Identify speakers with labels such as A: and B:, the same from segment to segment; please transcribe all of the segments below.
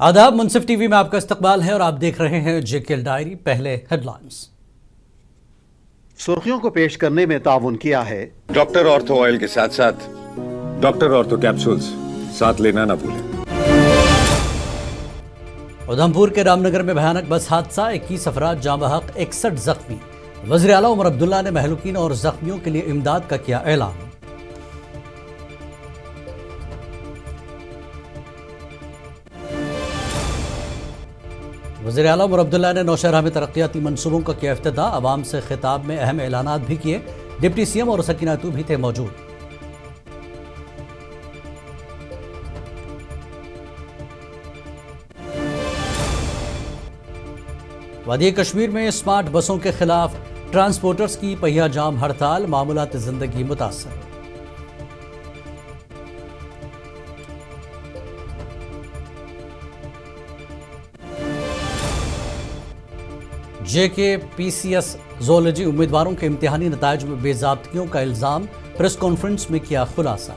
A: आदाब, मुंसिफ टीवी में आपका इस्तकबाल है और आप देख रहे हैं जेकेएल डायरी। पहले हेडलाइंस।
B: सुर्खियों को पेश करने में ताउन किया है
C: डॉक्टर ऑर्थो ऑयल के साथ साथ डॉक्टर ऑर्थो कैप्सूल्स साथ लेना ना भूलें।
A: उधमपुर के रामनगर में भयानक बस हादसा, 21 अफराद जाँ बहक, 61 जख्मी। वज़ीर आला उमर अब्दुल्ला ने महलूकीन और जख्मियों के लिए इमदाद का किया ऐलान। वज़ीर आला उमर अब्दुल्ला ने नौशहरा में तरक्याती मनसूबों का किया इफ्तिताह। अवाम से खिताब में अहम ऐलानात भी किए। डिप्टी सीएम और सकीना तू भी थे मौजूद। वादी कश्मीर में स्मार्ट बसों के खिलाफ ट्रांसपोर्टर्स की पहिया जाम हड़ताल, मामूलात जिंदगी मुतासर। JKPCS ज़ूलॉजी उम्मीदवारों के इम्तिहानी नताइज में बेज़ाब्तियों का इल्ज़ाम, प्रेस कॉन्फ्रेंस में किया खुलासा।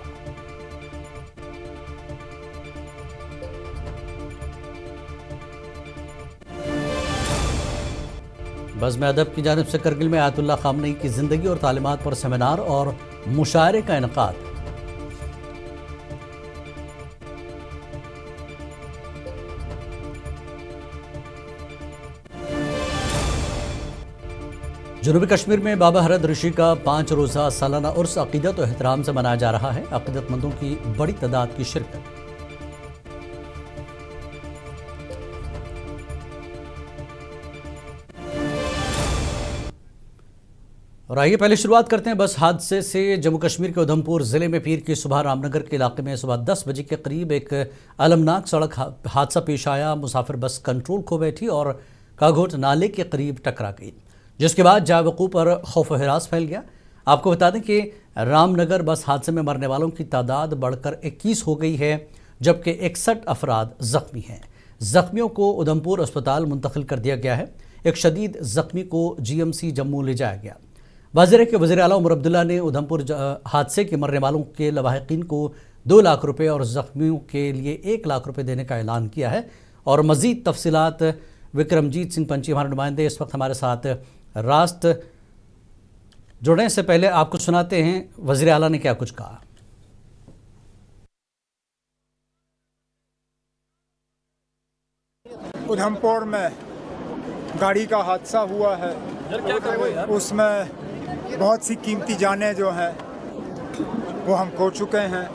A: बज़्म अदब की जानिब से करगिल में आयतुल्लाह खामनेई की जिंदगी और तालीमात पर सेमिनार और मुशायरे का इनकाद। जनूबी कश्मीर में बाबा हरद ऋषि का 5 रोज़ा सालाना उर्स अक़ीदत और एहतराम से मनाया जा रहा है। अक़ीदतमंदों की बड़ी तादाद की शिरकत। और आइए पहले शुरुआत करते हैं बस हादसे से। जम्मू कश्मीर के उधमपुर ज़िले में पीर की सुबह रामनगर के इलाके में सुबह 10 बजे के करीब एक अलमनाक सड़क हादसा पेश आया। मुसाफिर बस कंट्रोल खो बैठी और काघोट नाले के करीब टकरा गई, जिसके बाद जावकू पर खौफ हिरास फैल गया। आपको बता दें कि रामनगर बस हादसे में मरने वालों की तादाद बढ़कर 21 हो गई है, जबकि 61 अफराद ज़ख्मी हैं। ज़ख्मियों को उधमपुर अस्पताल मुंतकिल कर दिया गया है। एक शदीद ज़ख्मी को GMC जम्मू ले जाया गया। वाज़ेह के वज़ीर आला उमर अब्दुल्ला ने उधमपुर हादसे के मरने वालों के लवाहिकीन को 2 लाख रुपये और ज़ख्मियों के लिए 1 लाख रुपये देने का ऐलान किया है। और मज़ीद तफसीलात विक्रमजीत सिंह पंची हमारे नुमाइंदे इस वक्त हमारे साथ रास्त जुड़ने से पहले आपको सुनाते हैं वज़ीर आला ने क्या कुछ कहा।
D: उधमपुर में गाड़ी का हादसा हुआ है, उसमें बहुत सी कीमती जानें जो हैं वो हम खो चुके हैं।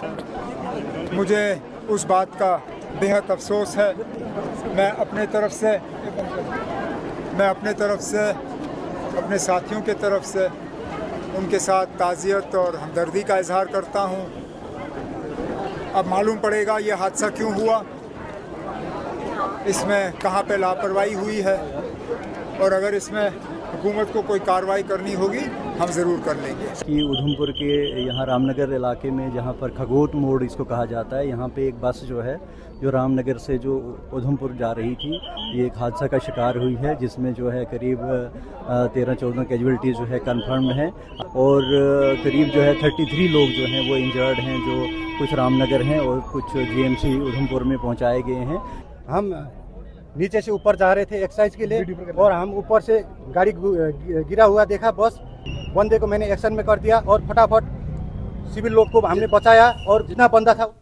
D: मुझे उस बात का बेहद अफसोस है। मैं अपने तरफ से अपने साथियों के तरफ से उनके साथ ताज़ियत और हमदर्दी का इजहार करता हूं। अब मालूम पड़ेगा ये हादसा क्यों हुआ, इसमें कहां पे लापरवाही हुई है, और अगर इसमें हुकूमत को कोई कार्रवाई करनी होगी हम ज़रूर कर लेंगे।
E: कि उधमपुर के यहाँ रामनगर इलाके में जहाँ पर खगोट मोड़ इसको कहा जाता है, यहाँ पे एक बस जो है जो रामनगर से जो उधमपुर जा रही थी, ये एक हादसा का शिकार हुई है, जिसमें जो है करीब 13-14 कैजुअल्टीज जो है कन्फर्म हैं और करीब जो है 33 लोग जो हैं वो इंजर्ड हैं, जो कुछ रामनगर हैं और कुछ GMC उधमपुर में पहुँचाए गए हैं।
F: हम नीचे से ऊपर जा रहे थे एक्सरसाइज के लिए और हम ऊपर से गाड़ी गिरा हुआ देखा। बस बंदे को मैंने एक्शन में कर दिया और फटाफट सिविल लोग को हमने बचाया और जितना बंदा था।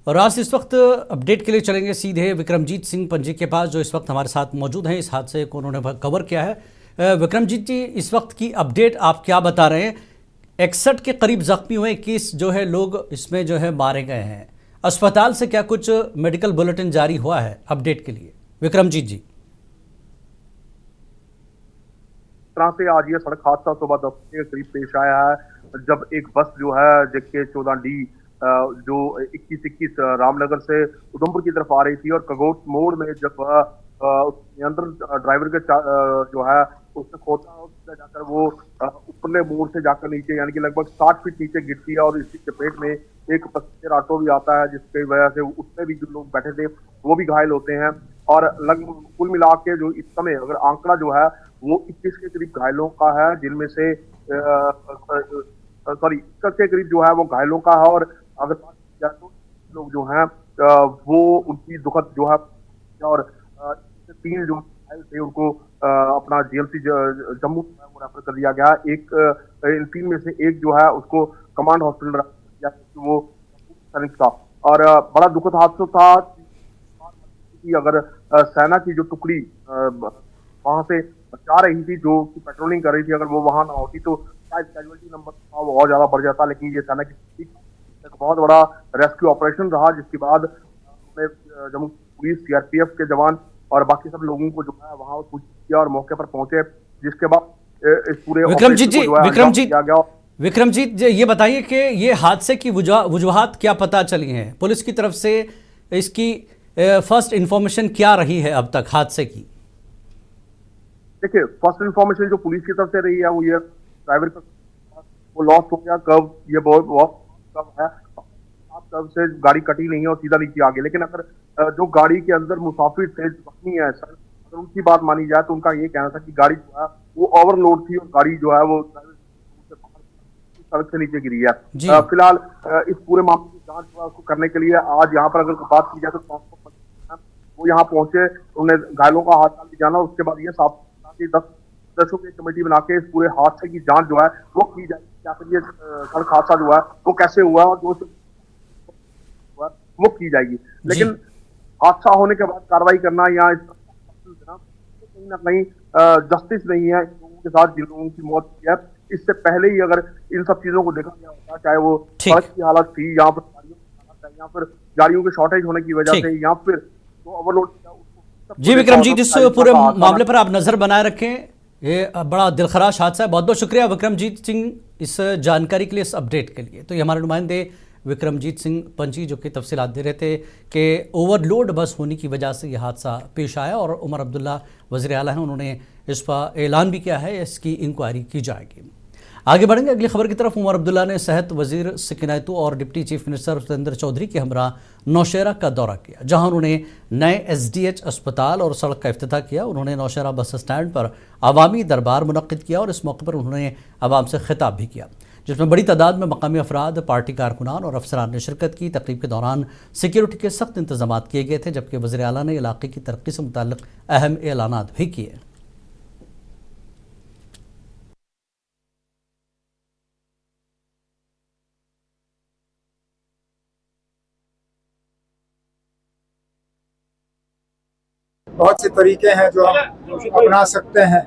A: और आज इस वक्त अपडेट के लिए चलेंगे सीधे विक्रमजीत सिंह पंजी के पास, जो इस वक्त हमारे साथ मौजूद हैं। इस हादसे को उन्होंने कवर किया है। विक्रमजीत जी, इस वक्त की अपडेट आप क्या बता रहे हैं? 61 के करीब जख्मी हुए, 21 जो है लोग इसमें जो है मारे गए हैं। अस्पताल से क्या कुछ मेडिकल बुलेटिन जारी हुआ है अपडेट के लिए? विक्रमजीत जी।
G: तरह से आज ये सड़क हादसा सुबह 10 के करीब पेश आया है, जब एक बस जो है JK14D जो 21 रामनगर से उधमपुर की तरफ आ रही थी और कगोट मोड़ में जब नियंत्रण ड्राइवर के जो है उसने खोता, उससे जाकर वो ऊपरले मोड़ से जाकर नीचे यानी कि लगभग 60 फीट नीचे गिरती है और इसी चपेट में एक पैसेंजर ऑटो भी आता है, जिसकी वजह से उसमें भी जो लोग बैठे थे वो भी घायल होते हैं। और लगभग कुल मिला के जो इस समय अगर आंकड़ा जो है वो 21 के करीब घायलों का है, जिनमें से 21 के करीब जो है वो घायलों का है। और अगर बात की जाए तो लोग जो हैं वो उनकी दुखद जो है और 3 जो घायल थे उनको अपना जीएमसी जम्मू वो रेफर कर दिया गया। एक इन 3 में से एक जो है उसको कमांड हॉस्पिटल रेफर किया क्योंकि वो सैनिक था। और बड़ा दुखद हादसा था कि अगर सेना की जो टुकड़ी वहां से जा रही थी, जो कि पेट्रोलिंग कर रही थी, अगर वो वहां ना होती तो शायद कैजुअलिटी नंबर था वो और ज्यादा बढ़ जाता। लेकिन ये सेना की एक बहुत बड़ा रेस्क्यू ऑपरेशन रहा, जिसके बाद जम्मू पुलिस, सीआरपीएफ के जवान और बाकी सब लोगों को जो है वहां पूछ किया और मौके पर पहुंचे, जिसके बाद इस पूरे
A: विक्रमजीत जी,
G: ऑपरेशन को जो है अंजाम दिया गया।
A: विक्रमजीत जी, ये बताइए कि ये हादसे की वजूहात क्या पता चली हैं? पुलिस की तरफ से इसकी फर्स्ट इंफॉर्मेशन क्या रही है अब तक हादसे की?
G: देखिए, फर्स्ट इंफॉर्मेशन जो पुलिस की तरफ से रही है वो ये ड्राइवर का वो लॉस्ट हो गया, कब ये बहुत कब है, कब से गाड़ी कटी नहीं है और सीधा नीचे आ गई। लेकिन अगर जो गाड़ी के अंदर मुसाफिर थे, जख्मी है सर, अगर उनकी बात मानी जाए तो उनका ये कहना था कि गाड़ी जो है वो ओवरलोड थी और गाड़ी जो है वो सड़क से नीचे गिरी है। फिलहाल इस पूरे मामले की जांच जो है उसको करने के लिए आज यहाँ पर अगर बात की जाए तो ट्रांसपोर्ट वो यहाँ पहुंचे, उन्हें घायलों का हादसा भी जाना, उसके बाद ये साफ 10 सदस्यों की कमेटी बना के इस पूरे हादसे की जांच जो है वो की जाएगी। क्या फिर ये सड़क हादसा जो है वो कैसे हुआ और जो वो की जाएगी। लेकिन हादसा होने के बाद कार्रवाई करना या कहीं ना कहीं जस्टिस नहीं है लोगों के साथ जिन लोगों की मौत हुई है। इससे पहले ही अगर इन सब चीजों को देखा गया होता, चाहे वो सड़क की हालत थी, यहाँ पर या फिर गाड़ियों के शॉर्टेज होने की वजह से, या फिर जो ओवरलोड।
A: जी विक्रमजीत, इस पूरे मामले पर आप नजर बनाए रखें। ये बड़ा दिलखराश हादसा है। बहुत बहुत शुक्रिया विक्रमजीत सिंह इस जानकारी के लिए, इस अपडेट के लिए। तो ये हमारे नुमाइंदे विक्रमजीत सिंह पंची जो कि तफसीलात दे रहे थे कि ओवरलोड बस होने की वजह से यह हादसा पेश आया। और उमर अब्दुल्ला वज़ीर आला हैं, उन्होंने इस पर ऐलान भी किया है, इसकी इंक्वायरी की जाएगी। आगे बढ़ेंगे अगली खबर की तरफ। उमर अब्दुल्ला ने सेहत वजीर सिकिनायतू और deputy chief minister Satendra Chaudhary के हमरा नौशहरा का दौरा किया, जहां उन्होंने नए SDH अस्पताल और सड़क का इफ्तिताह किया। उन्होंने नौशहरा बस स्टैंड पर अवामी दरबार मुनक्किद किया और इस मौके पर उन्होंने आवाम से खिताब भी किया, जिसमें बड़ी तादाद में मकामी अफराद, पार्टी कारकुनान और अफसरान ने शिरकत की। तकरीब के दौरान सिक्योरिटी के सख्त इंतजाम किए गए थे, जबकि वज़ीर आला ने इलाके की तरक्की से मुताल्लिक अहम ऐलानात भी किए।
D: बहुत से तरीके हैं जो हम अपना सकते हैं,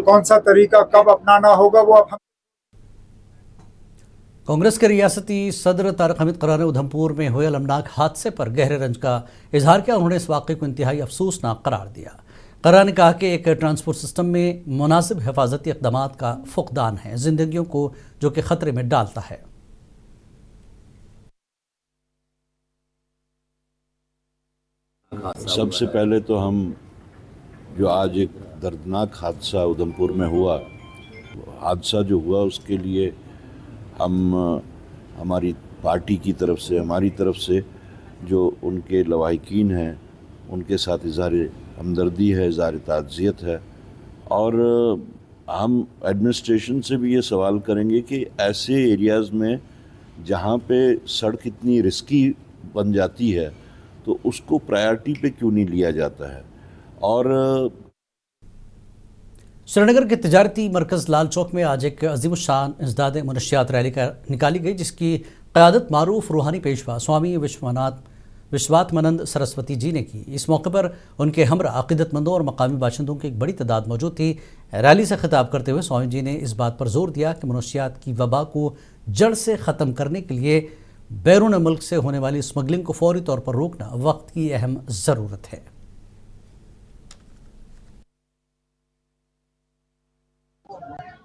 D: कौन सा तरीका कब अपनाना होगा वो अब हम।
A: कांग्रेस के रियासती सदर तारिक हमीद करार ने उधमपुर में हुए अलमनाक हादसे पर गहरे रंज का इजहार किया। उन्होंने इस वाक़े को इंतहाई अफसोसनाक करार दिया। करार ने कहा कि एक ट्रांसपोर्ट सिस्टम में मुनासिब हिफाजती इक़दाम का फुक़दान है, जिंदगियों को जो कि ख़तरे में डालता है।
H: सबसे पहले तो हम जो आज एक दर्दनाक हादसा उधमपुर में हुआ, हादसा जो हुआ उसके लिए हम हमारी पार्टी की तरफ से, हमारी तरफ से जो उनके लवाहिकीन हैं उनके साथ इज़हार हमदर्दी है, इज़हार ताज़ियत है। और हम एडमिनिस्ट्रेशन से भी ये सवाल करेंगे कि ऐसे एरियाज़ में जहाँ पे सड़क इतनी रिस्की बन जाती है तो उसको प्रायोरिटी पे क्यों नहीं लिया जाता है। और
A: श्रीनगर के तिजारती मरकज़ लाल चौक में आज एक अज़ीमुश्शान इंसदाद मनशियात रैली निकाली गई, जिसकी क़यादत मारूफ रूहानी पेशवा स्वामी विश्वात्मानंद सरस्वती जी ने की। इस मौके पर उनके हमरा अक़ीदतमंदों और मकामी बाशिंदों की एक बड़ी तादाद मौजूद थी। रैली से खिताब करते हुए स्वामी जी ने इस बात पर जोर दिया कि मनशियात की वबा को जड़ से ख़त्म करने के लिए बैरून मुल्क से होने वाली स्मगलिंग को फौरी तौर पर रोकना वक्त की अहम ज़रूरत है।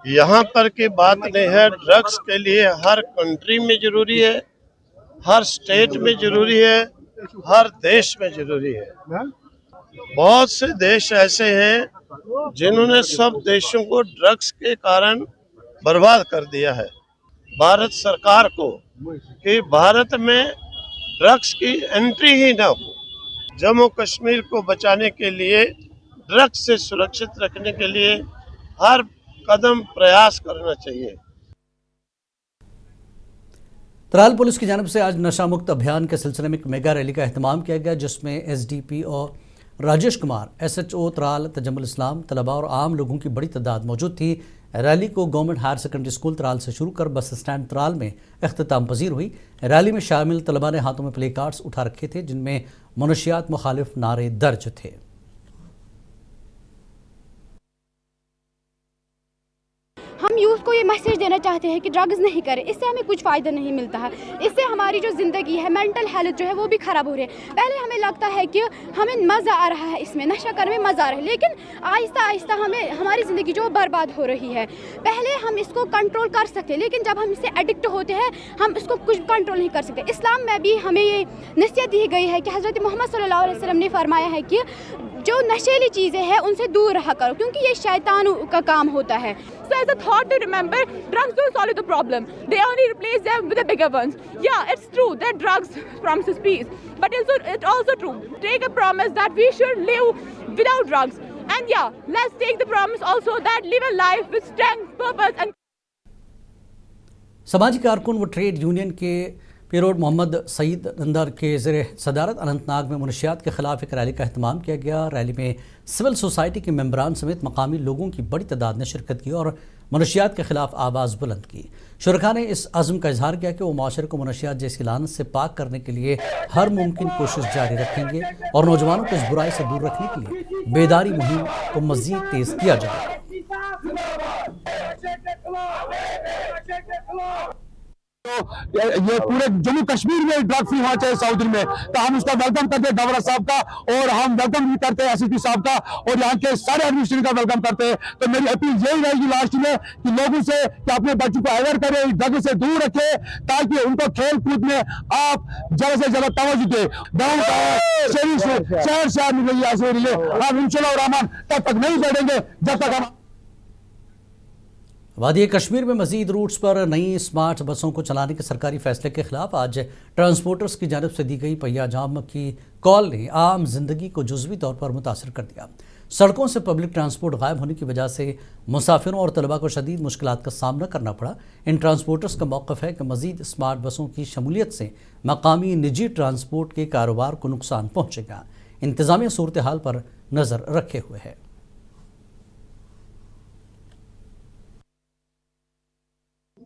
I: यहाँ पर की बात नहीं है, ड्रग्स के लिए हर कंट्री में जरूरी है, हर स्टेट में जरूरी है, हर देश में जरूरी है। बहुत से देश ऐसे हैं जिन्होंने सब देशों को ड्रग्स के कारण बर्बाद कर दिया है। भारत सरकार को कि भारत में ड्रग्स की एंट्री ही ना हो, जम्मू कश्मीर को बचाने के लिए, ड्रग्स से सुरक्षित रखने के लिए हर कदम प्रयास करना चाहिए।
A: त्राल पुलिस की जानिब से आज नशा मुक्त अभियान के सिलसिले में एक मेगा रैली का एहतमाम किया गया, जिसमें एसडीपी और राजेश कुमार, एसएचओ त्राल, तजम्मुल इस्लाम, तलबा और आम लोगों की बड़ी तादाद मौजूद थी। रैली को government higher secondary school Tral से शुरू कर बस स्टैंड त्राल में अख्ताम पजीर हुई। रैली में शामिल तलबा ने हाथों में प्ले कार्ड्स उठा रखे थे, जिनमें मनशियात मुखालिफ नारे दर्ज थे।
J: हम यूथ को ये मैसेज देना चाहते हैं कि ड्रग्स नहीं करें, इससे हमें कुछ फ़ायदा नहीं मिलता है। इससे हमारी जो ज़िंदगी है, मेंटल हेल्थ जो है वो भी ख़राब हो रही है। पहले हमें लगता है कि हमें मज़ा आ रहा है, इसमें नशा करने में मज़ा आ रहा है, लेकिन आहिस्ता आहिस्ता हमें हमारी ज़िंदगी जो बर्बाद हो रही है। पहले हम इसको कंट्रोल कर सकते हैं, लेकिन जब हम इससे एडिक्ट होते हैं हम इसको कुछ कंट्रोल नहीं कर सकते। इस्लाम में भी हमें ये नसीहत दी गई है कि हज़रत मोहम्मद सल्लल्लाहु अलैहि वसल्लम ने फरमाया है कि जो नशीली चीज़ें हैं उनसे दूर रहा करो, क्योंकि ये शैतान का काम होता है।
K: So as a thought to remember, drugs don't solve the problem. They only replace them with the bigger ones. Yeah, it's true that drugs promises peace, but it's also true. Take a promise that we should live without drugs. And yeah, let's take the promise also that live a life with strength, purpose and
A: समाजी कारकुन व trade union के पीरोड Mohammad Saeed another के ज़ेर सदारत अनंतनाग में मुनशियात के खिलाफ एक रैली का एहतमाम किया गया। रैली में सिविल सोसाइटी के मेंबरान समेत मकामी लोगों की बड़ी तादाद ने शिरकत की और मुनशियात के खिलाफ आवाज़ बुलंद की। शुरका ने इस अज़्म का इजहार किया कि वो माशरे को मुनशियात जैसी लानत से पाक करने के लिए हर मुमकिन कोशिश जारी रखेंगे और नौजवानों को इस बुराई से दूर रखने के लिए बेदारी मुहिम को मज़ीद तेज़ किया जाएगा।
L: ये पूरे जम्मू कश्मीर में ड्रग फ्री होना चाहिए साउथ में, तो हम उसका वेलकम करते हैं गवर्नर साहब का, और हम वेलकम भी करते हैं एसएसपी साहब का, और यहाँ के सारे एडमिनिस्ट्रेशन का वेलकम करते हैं। तो मेरी अपील यही रहेगी लास्ट में कि लोगों से कि अपने बच्चों को अवेयर करें, ड्रग से दूर रखें, ताकि उनको खेल कूद में आप ज्यादा से ज्यादा तवज्जो दें। गाँव शहर में हम इंशाल्लाह रहमान तब तक नहीं बढ़ेंगे जब तक हम
A: वादी कश्मीर में मजीद रूट्स पर नई स्मार्ट बसों को चलाने के सरकारी फैसले के खिलाफ आज ट्रांसपोर्टर्स की जानिब से दी गई पहिया जाम की कॉल ने आम जिंदगी को जुज़वी तौर पर मुतासर कर दिया। सड़कों से पब्लिक ट्रांसपोर्ट गायब होने की वजह से मुसाफिरों और तलबा को शदीद मुश्किलात का सामना करना पड़ा। इन ट्रांसपोर्टर्स का मौक़िफ़ है कि मजीद स्मार्ट बसों की शमूलियत से मकामी निजी ट्रांसपोर्ट के कारोबार को नुकसान पहुँचेगा। इंतज़ामिया सूरत हाल पर नज़र रखे हुए है।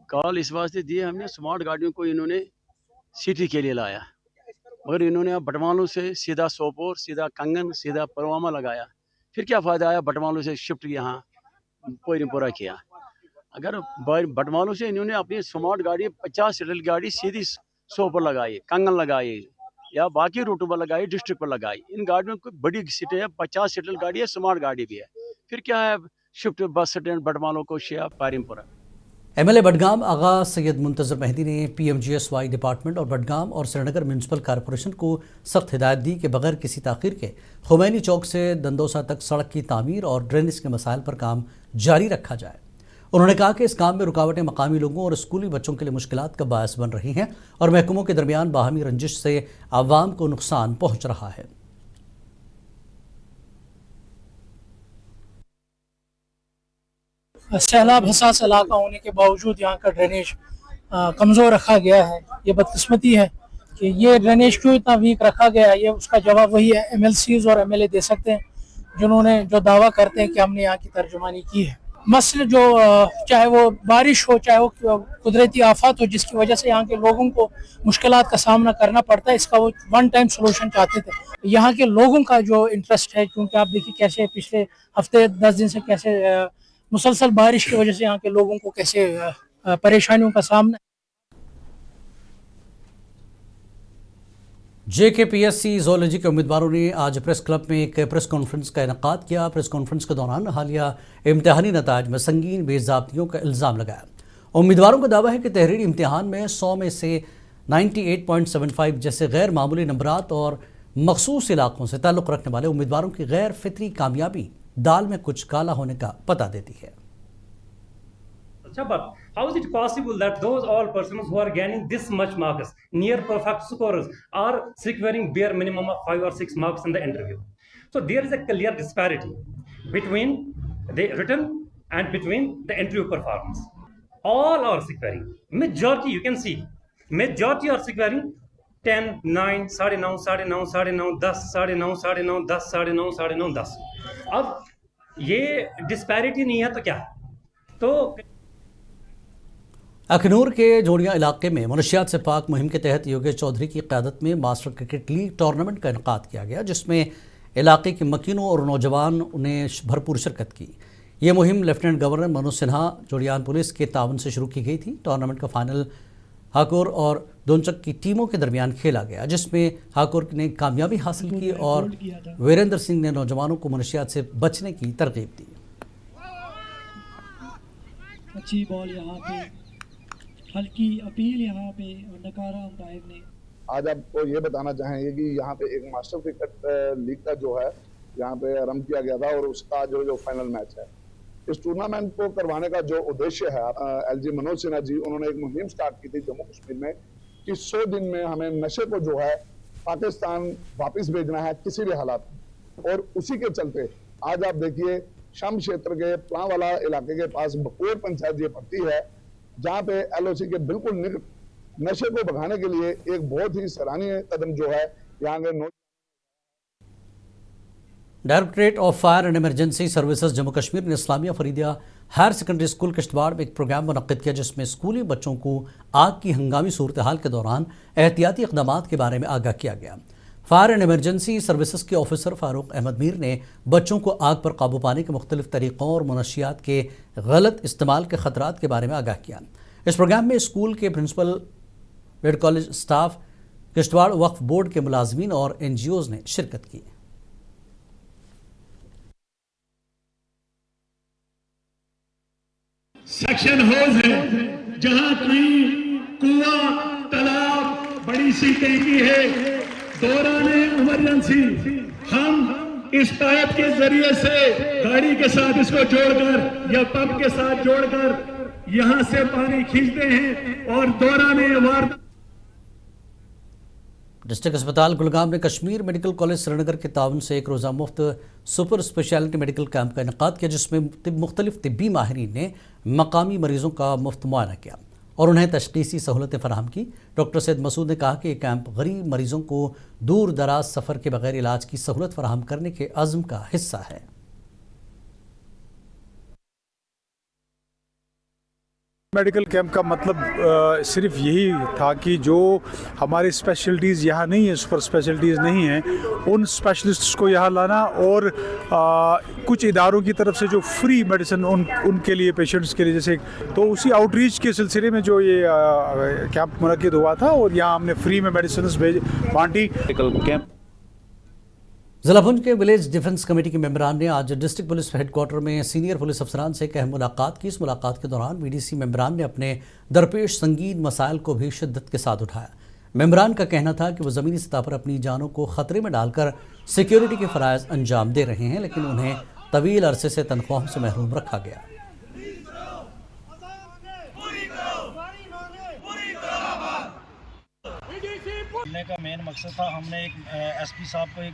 M: कॉल इस वास्ते दिए हमने, स्मार्ट गाड़ियों को इन्होंने सिटी के लिए लाया, मगर इन्होंने अब बटमालू से सीधा सोपोर, सीधा कंगन, सीधा पुलवामा लगाया। फिर क्या फ़ायदा आया बटमालू से शिफ्ट यहाँ पोयरीपुरा किया। अगर बटमालू से इन्होंने अपनी स्मार्ट गाड़ी 50 सीटर गाड़ी सीधी सोपोर लगाई, कंगन लगाई या बाकी रूटों पर लगाई, डिस्ट्रिक्ट पर लगाई। इन गाड़ियों को बड़ी सीटें है, 50 सीटर गाड़ी है, स्मार्ट गाड़ी भी है। फिर क्या है शिफ्ट बस स्टैंड बटमालू को शिया पारिमपुरा।
A: एमएलए बडगाम आगा सैयद मुंतजर मेहदी ने पीएमजीएसवाई डिपार्टमेंट और बडगाम और श्रीनगर म्यूनसिपल कॉरपोरेशन को सख्त हिदायत दी कि बगैर किसी ताख़ीर के खुमैनी चौक से दंदोसा तक सड़क की तामीर और ड्रेनेज के मसाइल पर काम जारी रखा जाए। उन्होंने कहा कि इस काम में रुकावटें मकामी लोगों और स्कूली बच्चों के लिए मुश्किलात का बायस बन रही हैं और महकमों के दरमियान बाहमी रंजिश से आवाम को नुकसान पहुँच रहा है।
N: सैलाब हसास इलाका होने के बावजूद यहाँ का ड्रेनेज कमज़ोर रखा गया है। ये बदकिस्मती है कि ये ड्रेनेज क्यों इतना वीक रखा गया है। ये उसका जवाब वही है एमएलसीज और एमएलए दे सकते हैं, जिन्होंने जो दावा करते हैं कि हमने यहाँ की तर्जुमानी की है। मसले जो चाहे वो बारिश हो, चाहे वो कुदरती आफत हो, जिसकी वजह से यहाँ के लोगों को मुश्किलात का सामना करना पड़ता है, इसका वो वन टाइम सोल्यूशन चाहते थे। यहाँ के लोगों का जो इंटरेस्ट है, क्योंकि आप देखिए कैसे पिछले हफ्ते 10 दिन से कैसे मुसलसल बारिश की वजह से यहाँ के लोगों को कैसे परेशानियों का सामना।
A: जेकेपीएससी ज़ूलॉजी के उम्मीदवारों ने आज प्रेस क्लब में एक प्रेस कॉन्फ्रेंस का इनेकाद किया। प्रेस कॉन्फ्रेंस के दौरान हालिया इम्तिहानी नताज में संगीन बेज़ाब्तियों का इल्ज़ाम लगाया। उम्मीदवारों का दावा है कि तहरीरी इम्तिहान में 100 में से 98.75 जैसे गैर मामूली नंबरात और मखसूस इलाकों से ताल्लुक़ रखने वाले उम्मीदवारों की गैर फितरी कामयाबी दाल में कुछ काला होने का पता देती है।
O: But how is it possible that those all persons who are gaining this much marks, near perfect scores, are securing bare minimum of 5 or 6 marks in the interview? So there is a clear disparity between the written and between the interview performance. All are securing. Majority you can see Majority are securing 10, 9, 9:30, 9:30, 9:30, 10, 9:30, 9:30, 10, 9:30, 9:30, 10. अब ये disparity नहीं है तो क्या है? तो
A: अखनूर के जोड़िया इलाके में मनशियात से पाक मुहिम के तहत योगेश चौधरी की क़यादत में मास्टर क्रिकेट लीग टूर्नामेंट का इनेकाद किया गया, जिसमें इलाके के मकीनों और नौजवान ने भरपूर शिरकत की। ये मुहिम लेफ्टिनेंट गवर्नर मनोज सिन्हा जोड़ियान पुलिस के ताउन से शुरू की गई थी। टूर्नामेंट का फाइनल हाकोर और दोनचक की टीमों के दरमियान खेला गया, जिसमें हाकोर ने कामयाबी हासिल की और वीरेंद्र सिंह ने नौजवानों को मनशियात से बचने की तरगीब दी।
N: अच्छी बॉल यहाँ पे, हल्की अपील यहाँ पे और नकारा अंपायर ने।
L: आज आपको ये बताना चाहेंगे कि यहाँ पे एक मास्टर क्रिकेट लीग का जो है यहाँ पे आरम्भ किया गया था और उसका जो फाइनल मैच है। इस टूर्नामेंट को करवाने का जो उद्देश्य है, एलजी मनोज सिन्हा जी उन्होंने एक मुहिम स्टार्ट की थी जम्मू कश्मीर में कि 100 दिन में हमें नशे को जो है पाकिस्तान वापस भेजना है किसी भी हालात में। और उसी के चलते आज आप देखिए शम क्षेत्र के प्लांवाला इलाके के पास बकोर पंचायत ये पड़ती है, जहाँ पे एलओसी के बिल्कुल निकट नशे को भगाने के लिए एक बहुत ही सराहनीय कदम जो है यहाँ के
A: directorate of fire and emergency services Jammu Kashmir ने Islamia Faridia higher secondary school Kishtwar में एक प्रोग्राम मुनक्किद किया, जिसमें स्कूली बच्चों को आग की हंगामी सूरत हाल के दौरान एहतियाती इक़दामात के बारे में आगाह किया गया। फायर एंड इमरजेंसी सर्विसेज के ऑफिसर फारूक अहमद मीर ने बच्चों को आग पर काबू पाने के मुख्तलिफ तरीक़ों और मनशियात के गलत इस्तेमाल के ख़तरात के बारे में आगाह किया। इस प्रोग्राम में स्कूल के principal, med college staff, Kishtwar Waqf board के मुलाजमीन और NGOs ने शिरकत की।
P: सेक्शन होज है, जहां कहीं कुआं, तालाब, बड़ी सी टैंकी है, दौराने इमरजेंसी हम इस पाइप के जरिए से गाड़ी के साथ इसको जोड़कर या पंप के साथ जोड़कर यहां से पानी खींचते हैं और दौराने वारदात।
A: डिस्ट्रिक्ट अस्पताल गुलगाम ने कश्मीर मेडिकल कॉलेज श्रीनगर के ताउन से एक रोज़ा मुफ्त सुपर स्पेशलिटी मेडिकल कैंप का इनेकाद किया, जिसमें मुख्तलिफ तिब्बी माहिरीन ने मकामी मरीजों का मुफ्त मुआयना किया और उन्हें तशख़ीसी सहूलतें फराहम की। डॉक्टर सैयद मसूद ने कहा कि ये कैंप गरीब मरीजों को दूर दराज सफ़र के बगैर इलाज की सहूलत फराहम करने के अज़्म का हिस्सा है।
D: मेडिकल कैंप का मतलब सिर्फ यही था कि जो हमारे स्पेशलिटीज़ यहाँ नहीं है, सुपर स्पेशलिटीज़ नहीं हैं, उन स्पेशलिस्ट्स को यहाँ लाना और कुछ इदारों की तरफ से जो फ्री मेडिसिन उनके लिए, पेशेंट्स के लिए, जैसे तो उसी आउटरीच के सिलसिले में जो ये कैंप मुनक्किद हुआ था और यहाँ हमने फ्री में मेडिसिन बांटी। मेडिकल कैंप
A: ज़िलाभुंज के विलेज डिफेंस कमेटी के मेंबरान ने आज डिस्ट्रिक्ट पुलिस हेडक्वार्टर में सीनियर पुलिस अफसरान से एक अहम मुलाकात की। इस मुलाकात के दौरान VDC मेंबरान ने अपने दरपेश संगीन मसाइल को भी शिद्दत के साथ उठाया। मेंबरान का कहना था कि वो ज़मीनी सतह पर अपनी जानों को ख़तरे में डालकर सिक्योरिटी के फ़राइज़ अंजाम दे रहे हैं, लेकिन उन्हें तवील अरसे से तनख्वाहों से महरूम रखा गया।
Q: का मेन मकसद था, हमने एक SP साहब को एक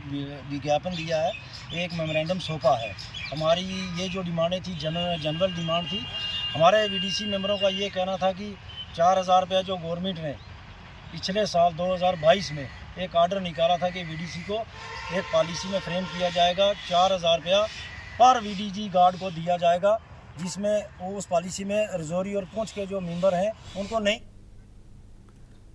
Q: विज्ञापन दिया है, एक मेमोरेंडम सौंपा है। हमारी ये जो डिमांडें थी जनरल डिमांड थी। हमारे VDC मेंबरों का ये कहना था कि 4000 रुपया जो गवर्नमेंट ने पिछले साल 2022 में एक आर्डर निकाला था कि VDC को एक पॉलिसी में फ्रेम किया जाएगा, 4000 रुपया पर VDG गार्ड को दिया जाएगा, जिसमें उस पॉलिसी में रजौरी और पूंछ के जो मेंबर हैं उनको नहीं।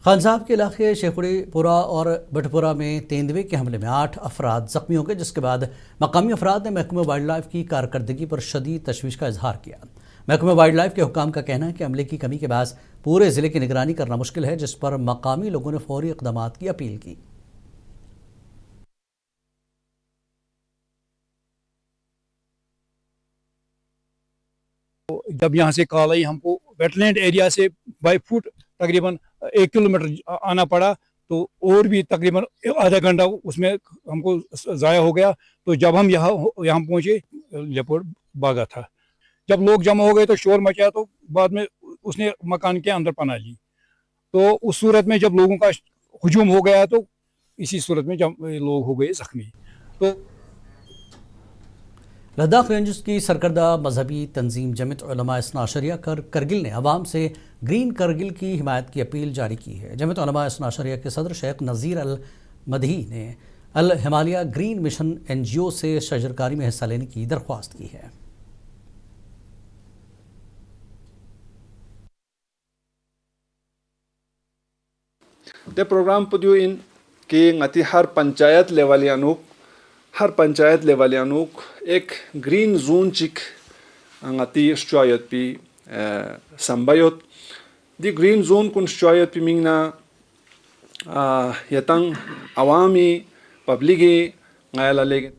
A: खान साहब के इलाके शेखुड़ीपुरा और बटपुरा में तेंदुए के हमले में 8 अफराद ज़ख्मी हो गए, जिसके बाद मकामी अफराद ने महकमा वाइल्ड लाइफ की कारकर्दगी पर शदीद तशवीश का इजहार किया। महकमा वाइल्ड लाइफ के हुक्काम का कहना है कि अमले की कमी के बाद पूरे ज़िले की निगरानी करना मुश्किल है, जिस पर मकामी लोगों ने फौरी इक़दामात की अपील की।
R: जब यहाँ से कॉल आई, हमको वेटलैंड एरिया से बाई फुट तकरीबन 1 किलोमीटर आना पड़ा, तो और भी तकरीबन आधा घंटा उसमें हमको ज़ाया हो गया। तो जब हम यहाँ पहुँचे, लेपर्ड भागा था। जब लोग जमा हो गए तो शोर मचाया, तो बाद में उसने मकान के अंदर पनाह ली। तो उस सूरत में जब लोगों का हुजूम हो गया, तो इसी सूरत में जब लोग हो गए जख्मी। तो
A: लद्दाख रेंजर्स की सरकर्दा मजहबी तंजीम जमियत उलमा इस्ना अशरिया करगिल ने अवाम से ग्रीन करगिल की हिमायत की अपील जारी की है। जमियत उलमा इस्ना अशरिया के सदर शेख नज़ीर अल मदही ने अल हिमालया ग्रीन मिशन NGO से शजरकारी में हिस्सा लेने की दरख्वास्त की है।
S: ते प्रोग्राम पुदियो इन कि ngati हर पंचायत लेवल अनुक एक ग्रीन जोन चिक ngati स्ट्रायत पी संबायत दी ग्रीन जोन कुन स्ट्रायत पी मिंगना यतंग अवामी पब्लिकी ngaयला लेगे।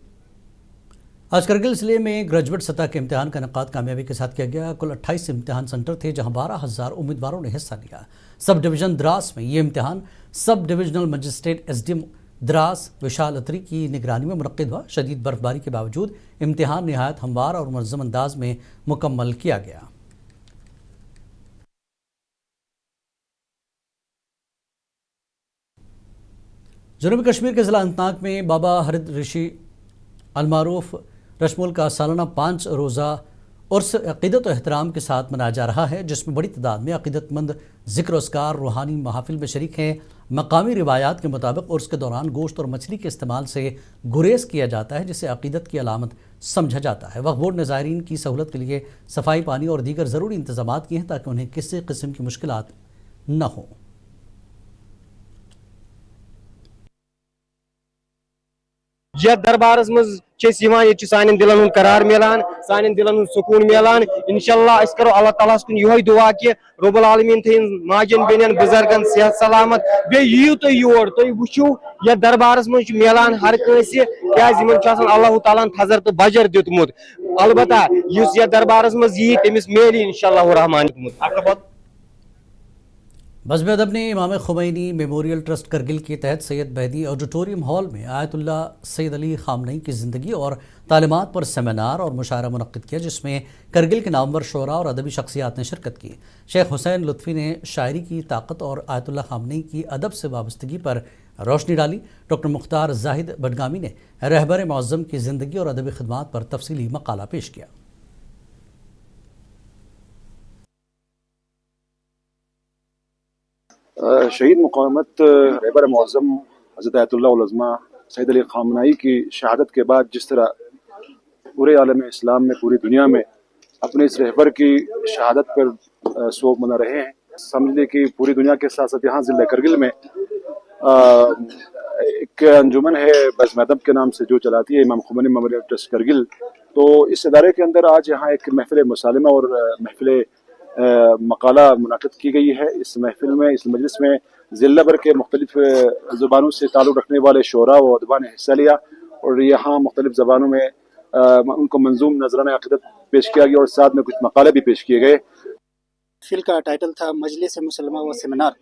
A: आज करगिल जिले में ग्रेजुएट सतह के इम्तिहान का इनेकाद कामयाबी के साथ किया गया। कुल 28 इम्तिहान सेंटर थे जहां 12,000 उम्मीदवारों ने हिस्सा लिया। सब डिवीजन द्रास में ये इम्तिहान sub divisional magistrate SDM Dras Vishal Atri की निगरानी में मुनक्किद हुआ। शदीद बर्फबारी के बावजूद इम्तिहान निहायत हमवार और मुनज़्ज़म अंदाज में मुकम्मल किया गया। जनूबी कश्मीर के ज़िला अनंतनाग में बाबा हरिद ऋषि अलमारूफ रश्मुल का सालाना 5 रोज़ा उर्स अक़ीदत और एहतराम के साथ मनाया जा रहा है, जिसमें बड़ी तादाद में अक़ीदतमंद ज़िक्र अस्कार रूहानी महफिल में शरीक हैं। मकामी रिवायात के मुताबिक उर्स के दौरान गोश्त और मछली के इस्तेमाल से गुरेज किया जाता है, जिसे अक़ीदत की अलामत समझा जाता है। वक्फ़ बोर्ड ने ज़ायरीन की सहूलत के लिए सफाई, पानी और दीगर ज़रूरी इंतज़ामात किए हैं ताकि उन्हें किसी किस्म की मुश्किलात न हों।
T: यह दरबारस मज सान दिलन हुंद करार मिलान, सान दिलन हुंद सुकून मिलान। इंशाअल्लाह अस करो अल्लाह ताला कुन यही दुआ कि रब्बुल आलमीन थीन माजन बेनन बुजुर्गन सेहत सलामत। बे यू तो योर तो वुचू यह दरबारस मज मिलान हर कंसे क्याज यमन छ आसान अल्लाह ताला थजर तो बजर दितमुत। अलबत्ता युस यह दरबारस मज यी तमिस मेली इंशाअल्लाह रहमान दितमुत।
A: बज़्म अदब ने इमाम खुमैनी मेमोरियल ट्रस्ट करगिल के तहत सैयद बहदी ऑडिटोरियम हॉल में आयतुल्लाह सैयद अली खामनई की ज़िंदगी और तालीमात पर सेमिनार और मुशायरा मुनक्किद किया, जिसमें करगिल के नामवर शोरा और अदबी शख्सियात ने शिरकत की। शेख हुसैन लुत्फ़ी ने शायरी की ताकत और आयतुल्लाह खामनई की अदब से वाबस्तगी पर रोशनी डाली। डॉक्टर मुख्तार जाहिद बडगामी ने रहबर मुअज़्ज़म की ज़िंदगी और अदबी खिदमात पर तफसीली मकाला पेश किया।
U: शहीद मुक़ावमत रहबर मुअज़्ज़म हज़रत आयतुल्लाह उल अज़मा सैयद अली ख़ामनई की शहादत के बाद जिस तरह पूरे आलम इस्लाम में, पूरी दुनिया में अपने इस रहबर की शहादत पर शोक मना रहे हैं, समझ लें कि पूरी दुनिया के साथ साथ यहाँ ज़िला करगिल में एक अंजुमन है बज़्म अदब के नाम से जो चलाती है इमाम खुमैनी मेमोरियल ट्रस्ट करगिल। तो इस इदारे के अंदर आज यहाँ एक महफ़िल मुसालिमा और महफ़िल मकाला मुनाकिद की गई है। इस महफिल में, इस मजलिस में ज़िला भर के मुख्तलिफ ज़ुबानों से ताल्लुक़ रखने वाले शोरा व अदबा ने हिस्सा लिया और यहाँ मुख्तलिफ ज़बानों में उनको मंजूम नजराना अक़ीदत पेश किया गया और साथ में कुछ मकाले भी पेश किए गए।
V: महफिल का टाइटल था मजलिस मुसलमा व सेमिनार।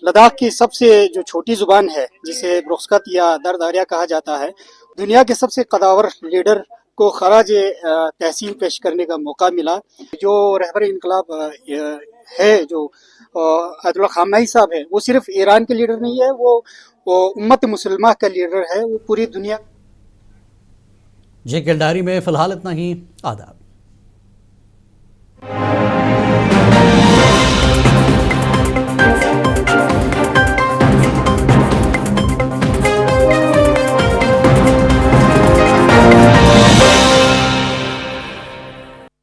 V: लद्दाख की सबसे जो छोटी ज़ुबान है, जिसे रुख़्सत या दरदारिया कहा जाता है, दुनिया के सबसे कदावर लीडर को खराज तहसीन पेश करने का मौका मिला। जो रहबर इनकलाब है, जो आयतुल्लाह खामनई साहब है, वो सिर्फ ईरान के लीडर नहीं है, वो उम्मत मुसलमा का लीडर है, वो पूरी दुनिया।
A: जे के डायरी में फ़िलहाल इतना ही। आदाब।